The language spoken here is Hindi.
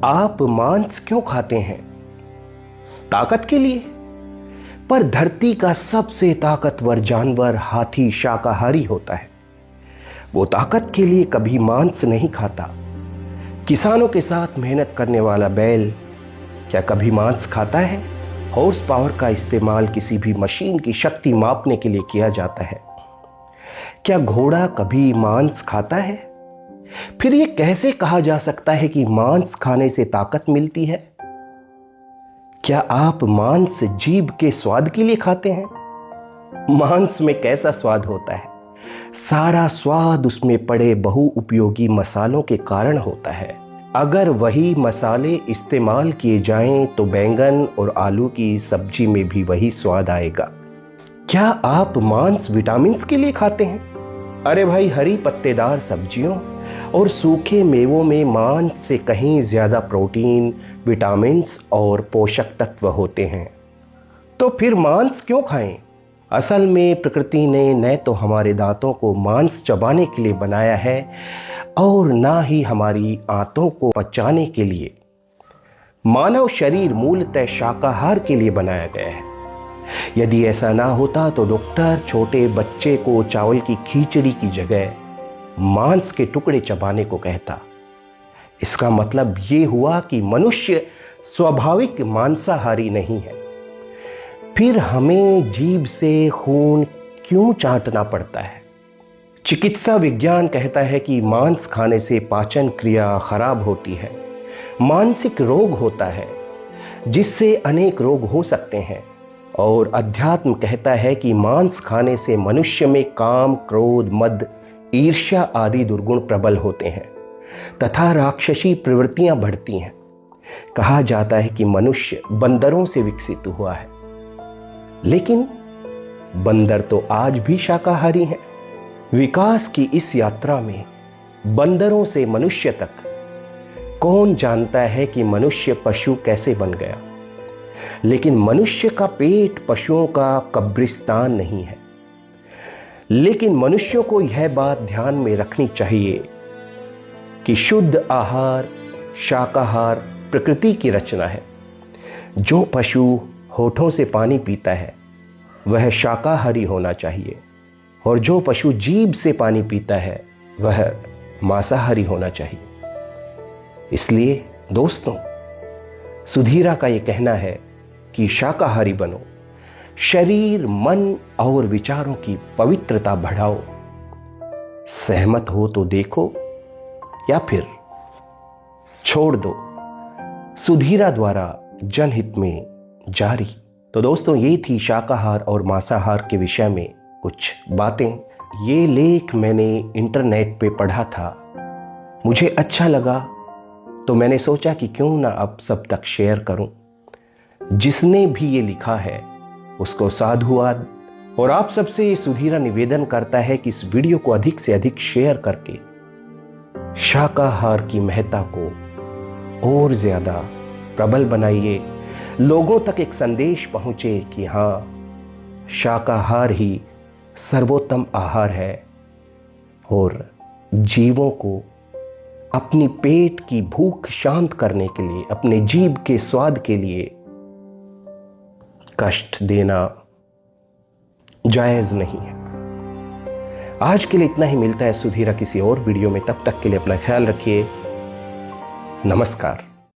आप मांस क्यों खाते हैं? ताकत के लिए? पर धरती का सबसे ताकतवर जानवर हाथी शाकाहारी होता है। वो ताकत के लिए कभी मांस नहीं खाता। किसानों के साथ मेहनत करने वाला बैल क्या कभी मांस खाता है? हॉर्स पावर का इस्तेमाल किसी भी मशीन की शक्ति मापने के लिए किया जाता है। क्या घोड़ा कभी मांस खाता है? फिर यह कैसे कहा जा सकता है कि मांस खाने से ताकत मिलती है? क्या आप मांस जीभ के स्वाद के लिए खाते हैं? मांस में कैसा स्वाद होता है? सारा स्वाद उसमें पड़े बहुउपयोगी मसालों के कारण होता है। अगर वही मसाले इस्तेमाल किए जाएं तो बैंगन और आलू की सब्जी में भी वही स्वाद आएगा। क्या आप मांस विटामिन्स के लिए खाते हैं? अरे भाई, हरी पत्तेदार सब्जियों और सूखे मेवों में मांस से कहीं ज्यादा प्रोटीन, विटामिन्स और पोषक तत्व होते हैं। तो फिर मांस क्यों खाएं? असल में प्रकृति ने न तो हमारे दांतों को मांस चबाने के लिए बनाया है और ना ही हमारी आंतों को पचाने के लिए। मानव शरीर मूलतः शाकाहार के लिए बनाया गया है। यदि ऐसा ना होता तो डॉक्टर छोटे बच्चे को चावल की खिचड़ी की जगह मांस के टुकड़े चबाने को कहता। इसका मतलब ये हुआ कि मनुष्य स्वाभाविक मांसाहारी नहीं है। फिर हमें जीभ से खून क्यों चाटना पड़ता है? चिकित्सा विज्ञान कहता है कि मांस खाने से पाचन क्रिया खराब होती है, मानसिक रोग होता है, जिससे अनेक रोग हो सकते हैं। और अध्यात्म कहता है कि मांस खाने से मनुष्य में काम, क्रोध, मद, ईर्ष्या आदि दुर्गुण प्रबल होते हैं तथा राक्षसी प्रवृत्तियां बढ़ती हैं। कहा जाता है कि मनुष्य बंदरों से विकसित हुआ है, लेकिन बंदर तो आज भी शाकाहारी हैं। विकास की इस यात्रा में बंदरों से मनुष्य तक कौन जानता है कि मनुष्य पशु कैसे बन गया? लेकिन मनुष्य का पेट पशुओं का कब्रिस्तान नहीं है। लेकिन मनुष्यों को यह बात ध्यान में रखनी चाहिए कि शुद्ध आहार शाकाहार प्रकृति की रचना है। जो पशु होठों से पानी पीता है वह शाकाहारी होना चाहिए, और जो पशु जीभ से पानी पीता है वह मांसाहारी होना चाहिए। इसलिए दोस्तों, सुधीरा का यह कहना है कि शाकाहारी बनो, शरीर, मन और विचारों की पवित्रता बढ़ाओ। सहमत हो तो देखो या फिर छोड़ दो। सुधीरा द्वारा जनहित में जारी। तो दोस्तों, ये थी शाकाहार और मांसाहार के विषय में कुछ बातें। ये लेख मैंने इंटरनेट पे पढ़ा था, मुझे अच्छा लगा तो मैंने सोचा कि क्यों ना अब सब तक शेयर करूं। जिसने भी ये लिखा है उसको साधुवाद। और आप सबसे सुधीरा निवेदन करता है कि इस वीडियो को अधिक से अधिक शेयर करके शाकाहार की महत्ता को और ज्यादा प्रबल बनाइए। लोगों तक एक संदेश पहुंचे कि हाँ, शाकाहार ही सर्वोत्तम आहार है और जीवों को अपनी पेट की भूख शांत करने के लिए, अपने जीभ के स्वाद के लिए कष्ट देना जायज नहीं है। आज के लिए इतना ही। मिलता है सुधीरा किसी और वीडियो में। तब तक के लिए अपना ख्याल रखिए। नमस्कार।